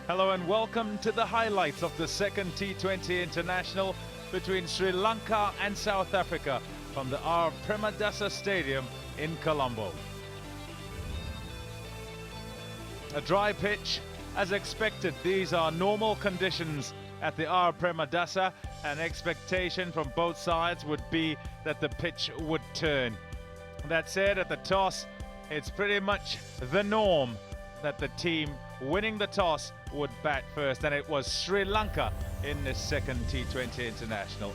Hello and welcome to the highlights of the second T20 International between Sri Lanka and South Africa from the R. Premadasa Stadium in Colombo. A dry pitch, as expected. These are normal conditions at the R. Premadasa, and expectation from both sides would be that the pitch would turn. That said, at the toss, it's pretty much the norm that the team winning the toss would bat first, and it was Sri Lanka in this second T20 International.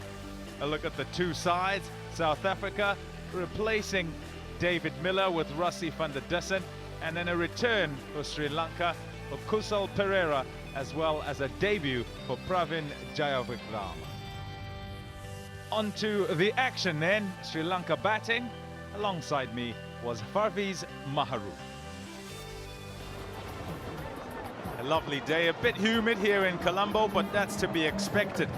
A look at the two sides. South Africa replacing David Miller with Rassie van der Dussen, and then a return for Sri Lanka for Kusal Perera, as well as a debut for Pravin Jayavikram. On to the action then. Sri Lanka batting. Alongside me was Parviz Maharu. A lovely day, a bit humid here in Colombo, but that's to be expected.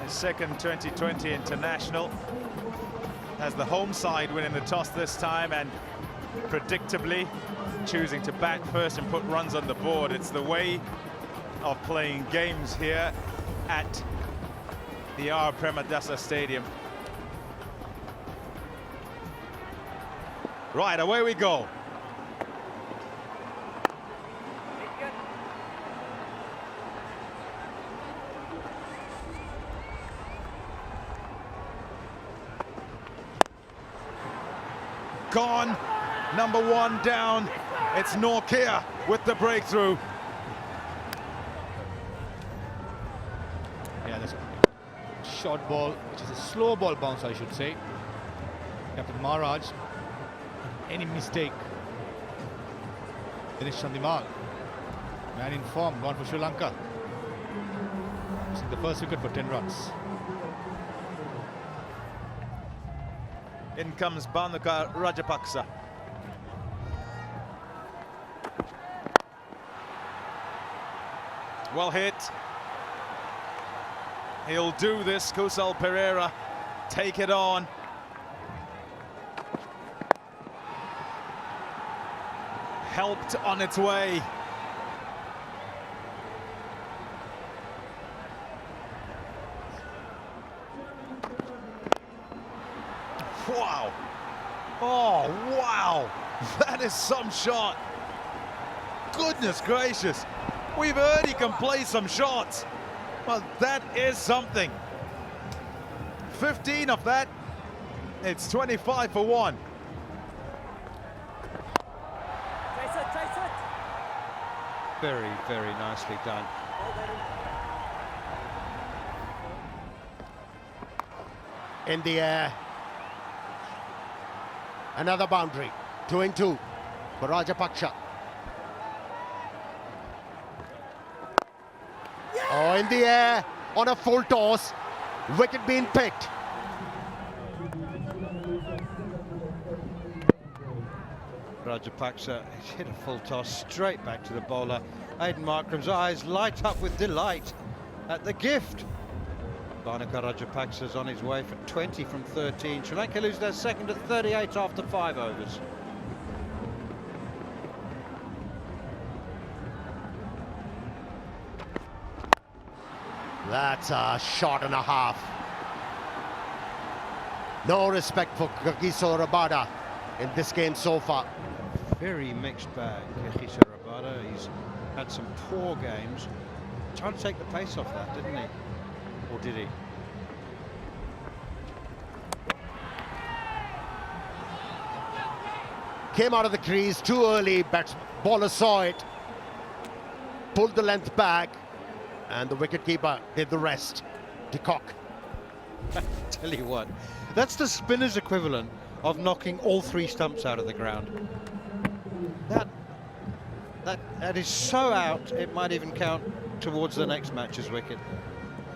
The second 2020 International has the home side winning the toss this time and predictably choosing to bat first and put runs on the board. It's the way of playing games here at the R. Premadasa Stadium. Right, away we go. Gone, number one down. It's Norkia with the breakthrough. Yeah, that's a short ball, which is a slow ball bounce, I should say. Captain Maharaj, any mistake, finished on the mark. Man in form, gone for Sri Lanka. It's the first wicket for 10 runs. In comes Bhanuka Rajapaksa. Well hit. He'll do this, Kusal Perera. Take it on. Helped on its way. Wow. Oh, wow. That is some shot. Goodness gracious. We've heard he can play some shots. Well, that is something. 15 of that. It's 25 for one. Very, very nicely done. In the air. Another boundary. 2-2 for Rajapaksa. Oh, in the air on a full toss. Wicket being picked. Rajapaksa hit a full toss straight back to the bowler. Aiden Markram's eyes light up with delight at the gift. Bhanuka Rajapaksa's on his way for 20 from 13. Sri Lanka lose their second at 38 after 5 overs. That's a shot and a half. No respect for Kagiso Rabada in this game so far. Very mixed bag, Kagiso Rabada. He's had some poor games. Trying to take the pace off that, didn't he? Or did he? Came out of the crease too early, bowler saw it, pulled the length back, and the wicketkeeper did the rest. De Kock. Tell you what, that's the spinner's equivalent of knocking all 3 stumps out of the ground. That is so out, it might even count towards the next match's wicket.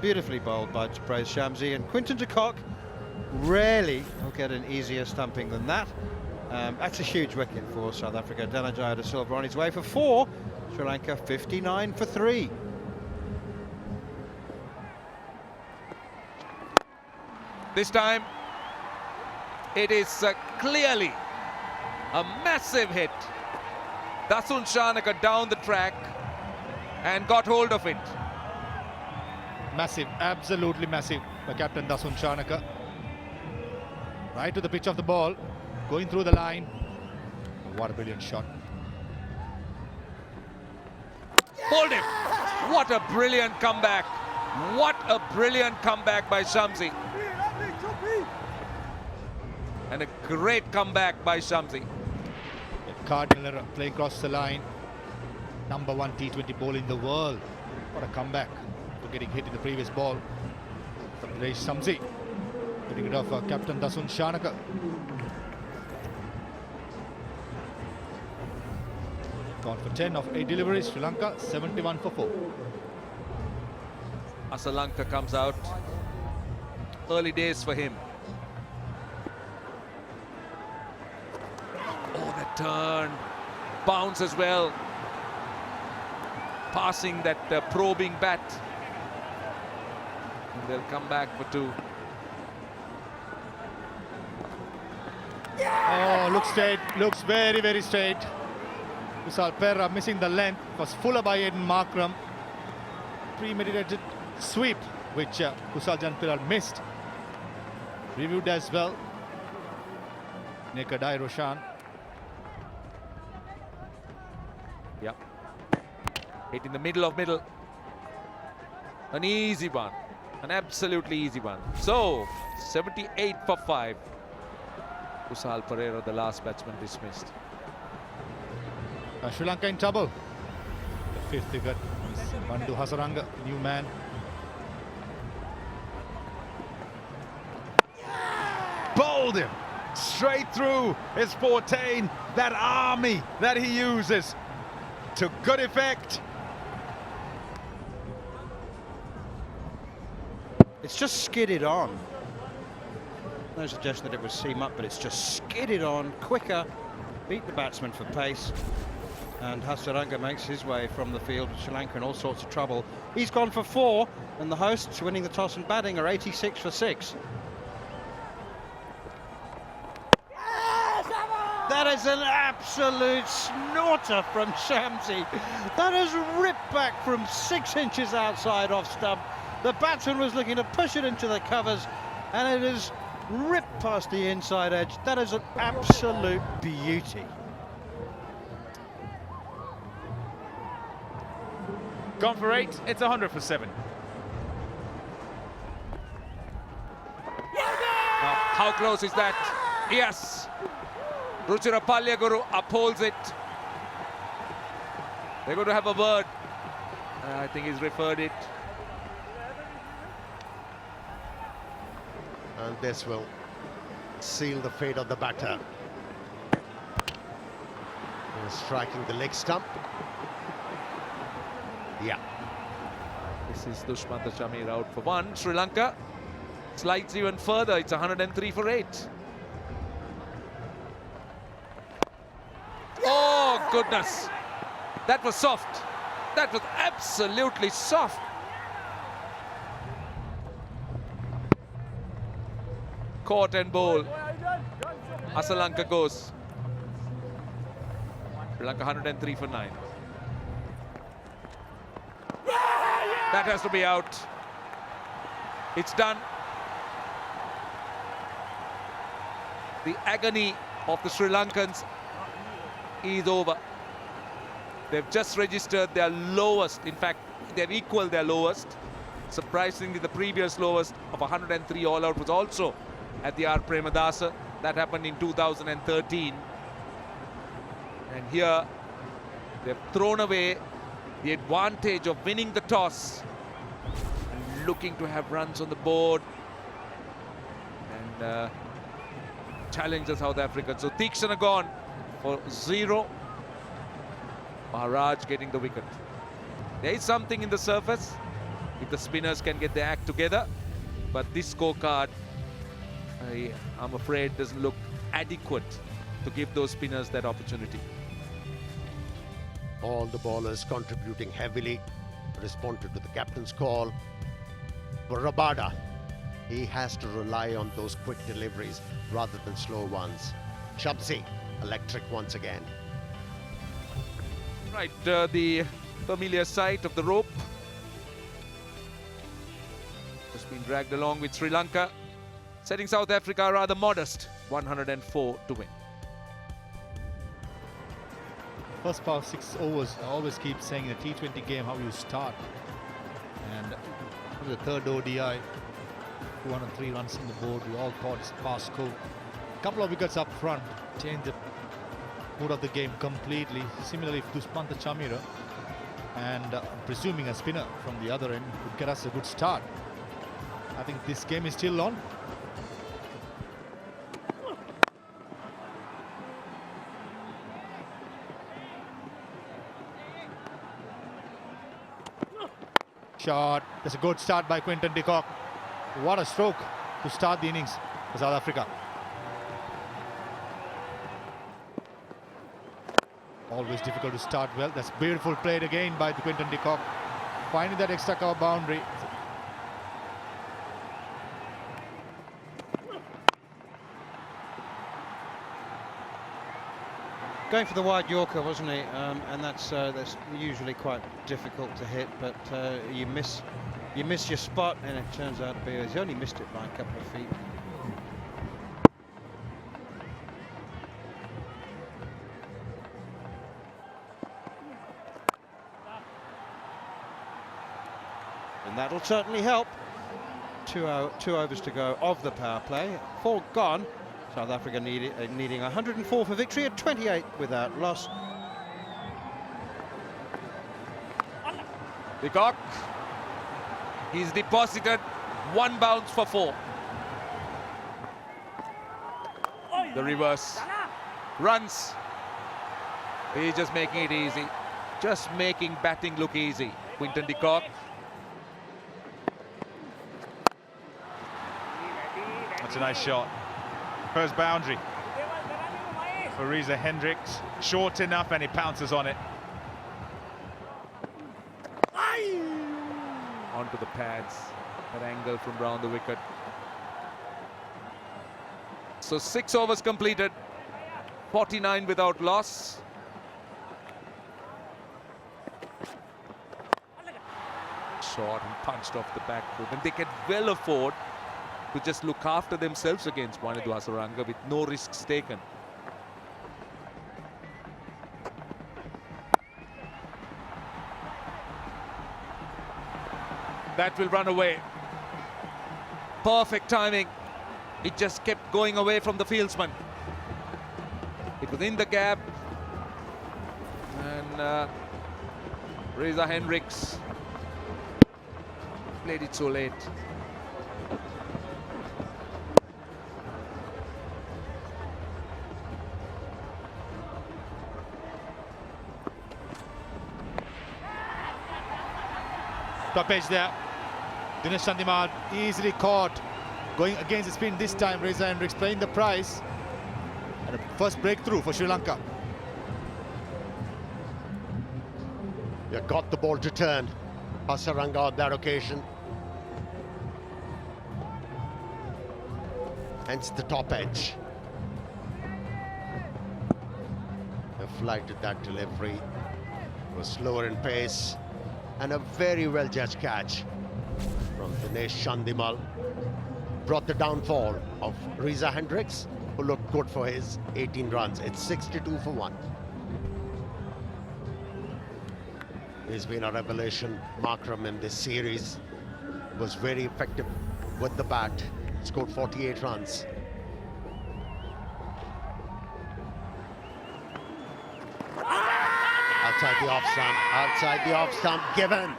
Beautifully bowled by Praise Shamsi, and Quinton de Kock rarely will get an easier stumping than that. That's a huge wicket for South Africa. Dhananjaya de Silva on his way for 4. Sri Lanka 59 for 3. This time, it is clearly a massive hit. Dasun Shanaka down the track. and got hold of it. Massive, absolutely massive by captain Dasun Shanaka. Right to the pitch of the ball, going through the line. What a brilliant shot. Hold him. What a brilliant comeback. What a brilliant comeback by Shamsi. And a great comeback by Shamsi. Cardinal error, playing across the line. Number 1 T20 ball in the world. What a comeback for getting hit in the previous ball. Shamsi getting rid of captain Dasun Shanaka. Gone for 10 of 8 deliveries. Sri Lanka 71 for 4. Lanka comes out. Early days for him. Oh, that turn. Bounce as well. Passing that probing bat. And they'll come back for 2. Oh, looks straight. Looks very, very straight. Kusal Perera missing the length. Was fuller by Aiden Markram. Premeditated sweep, which Kusal Janpilar missed. Reviewed as well. Naked eye Roshan. Yep. Hit in the middle of middle. An easy one. An absolutely easy one. So, 78 for 5. Kusal Perera, the last batsman, dismissed. Sri Lanka in trouble. The 5th wicket is Bandu Hasaranga, new man. Bowled him straight through his 14. That army that he uses to good effect. It's just skidded on. No suggestion that it was seam up, but it's just skidded on quicker. Beat the batsman for pace. And Hasaranga makes his way from the field with Sri Lanka in all sorts of trouble. He's gone for 4, and the hosts, winning the toss and batting, are 86 for 6. That is an absolute snorter from Shamsi. That is ripped back from 6 inches outside off stump. The batsman was looking to push it into the covers, and it is ripped past the inside edge. That is an absolute beauty. Gone for 8. It's 100 for 7. How close is that? Yes. Ruchira Palyaguru upholds it. They're going to have a word. I think he's referred it. And this will seal the fate of the batter. Striking the leg stump. Yeah. This is Dushmantha Shamir out for 1. Sri Lanka slides even further. It's 103 for 8. Oh, goodness. That was soft. That was absolutely soft. Caught and bowl. Lanka goes. Sri Lanka 103 for 9. That has to be out. It's done. The agony of the Sri Lankans is over. They've just registered their lowest. In fact, they've equaled their lowest. Surprisingly, the previous lowest of 103 all-out was also at the R. Premadasa. That happened in 2013. And here, they've thrown away the advantage of winning the toss and looking to have runs on the board and challenge the South Africans. So Theekshana gone for 0. Maharaj getting the wicket. There is something in the surface if the spinners can get their act together, but this scorecard, I'm afraid, doesn't look adequate to give those spinners that opportunity. All the bowlers contributing heavily, responded to the captain's call. For Rabada, he has to rely on those quick deliveries rather than slow ones. Shamsi, electric once again. Right, the familiar sight of the rope. Just been dragged along with Sri Lanka, setting South Africa rather modest, 104 to win. First part 6 overs, I always keep saying in a T20 game how you start. And the third ODI, 203 runs on the board, we all thought it's fast score. Couple of wickets up front, change the mood of the game completely. Similarly, if Dushmantha Chamira and presuming a spinner from the other end would get us a good start. I think this game is still on. Shot. That's a good start by Quinton de Kock. What a stroke to start the innings for South Africa. Always difficult to start well. That's beautiful played again by Quinton de Kock. Finding that extra cover boundary. Going for the wide Yorker, wasn't he? And that's usually quite difficult to hit, but you miss your spot, and it turns out to be he's only missed it by a couple of feet. And that'll certainly help. Two overs to go of the power play. 4 gone. South Africa needing 104 for victory at 28 without loss. De Kock, he's deposited 1 bounce for 4. The reverse. Runs. He's just making it easy. Just making batting look easy. Quinton de Kock. That's a nice shot. First boundary for Reza Hendricks. Short enough and he pounces on it. Onto the pads. That angle from round the wicket. So 6 overs completed. 49 without loss. Shot and punched off the back foot. And they can well afford to just look after themselves against Wanindu Hasaranga with no risks taken. That will run away. Perfect timing. It just kept going away from the fieldsman. It was in the gap. And Reza Hendricks played it so late. Top edge there. Dinesh Chandimal easily caught. Going against the spin this time. Reza Hendricks playing the price. And a first breakthrough for Sri Lanka. You got the ball to turn. Hasaranga on that occasion. Hence the top edge. They flighted that delivery. It was slower in pace. And a very well judged catch from Dinesh Chandimal. Brought the downfall of Reza Hendricks, who looked good for his 18 runs. It's 62 for 1. He's been a revelation. Markram in this series was very effective with the bat. Scored 48 runs. Outside the off stump, outside the off stump, given.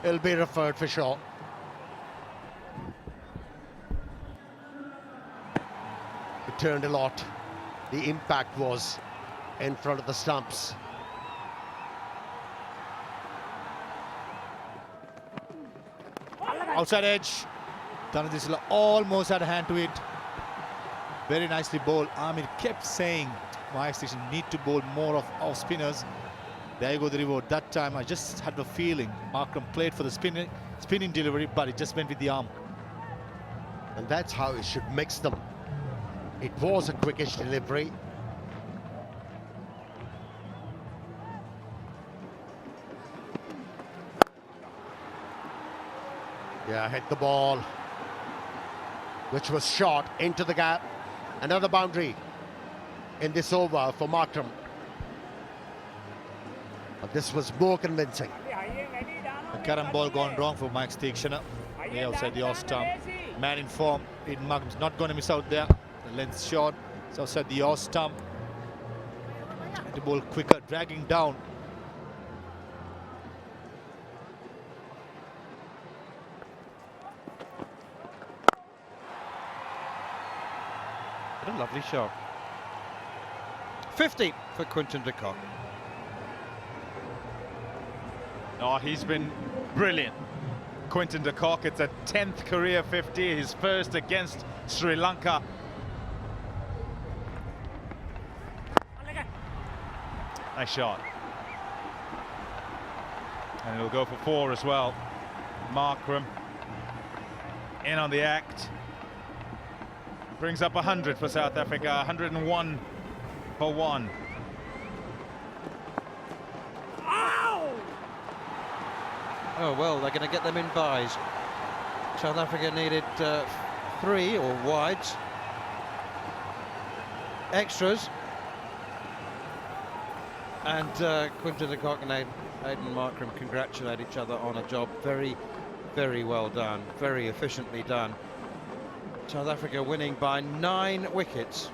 It'll be referred for sure. It turned a lot. The impact was in front of the stumps. Outside edge. Dhanajay almost had a hand to it. Very nicely bowled. Amir kept saying, my station need to bowl more of off spinners. There you go, the reward. That time I just had the feeling Markram played for the spinning delivery, but it just went with the arm. And that's how it should mix them. It was a quickish delivery. Yeah, hit the ball, which was shot into the gap. Another boundary in this over for Markram. But this was more convincing. A carom ball gone wrong for Mike Steekshanna. Way outside the off stump. Man in form. Aiden Markram's not going to miss out there. The length shot. It's outside the off stump. The ball quicker, dragging down. What a lovely shot. 50 for Quinton de Kock. Oh, he's been brilliant. Quinton de Kock, it's a 10th career 50, his first against Sri Lanka. Nice shot. And it'll go for 4 as well. Markram in on the act. Brings up 100 for South Africa, 101 for 1. Oh, well, they're going to get them in buys. South Africa needed 3 or wides. Extras. And Quinton de Kock and Aiden Markram congratulate each other on a job very, very well done. Very efficiently done. South Africa winning by 9 wickets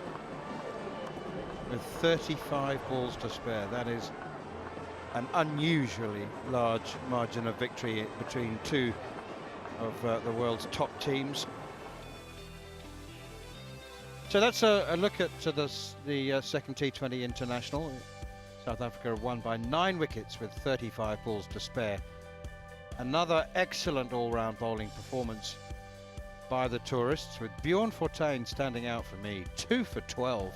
with 35 balls to spare. That is an unusually large margin of victory between 2 of the world's top teams. So that's a look at the second T20 international. South Africa won by 9 wickets with 35 balls to spare. Another excellent all-round bowling performance by the tourists, with Bjorn Fortuin standing out for me. 2 for 12.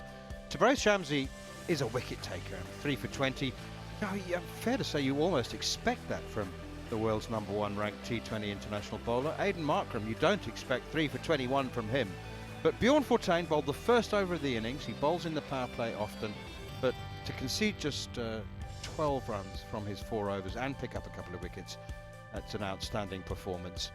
Tabraiz Shamsi is a wicket taker, 3 for 20. Now, fair to say you almost expect that from the world's #1 ranked T20 international bowler. Aiden Markram, you don't expect 3 for 21 from him. But Bjorn Fortuin bowled the first over of the innings. He bowls in the power play often, but to concede just 12 runs from his 4 overs and pick up a couple of wickets, that's an outstanding performance.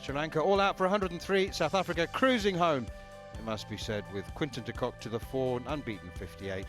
Sri Lanka all out for 103. South Africa cruising home, it must be said, with Quinton de Kock to the fore, an unbeaten 58.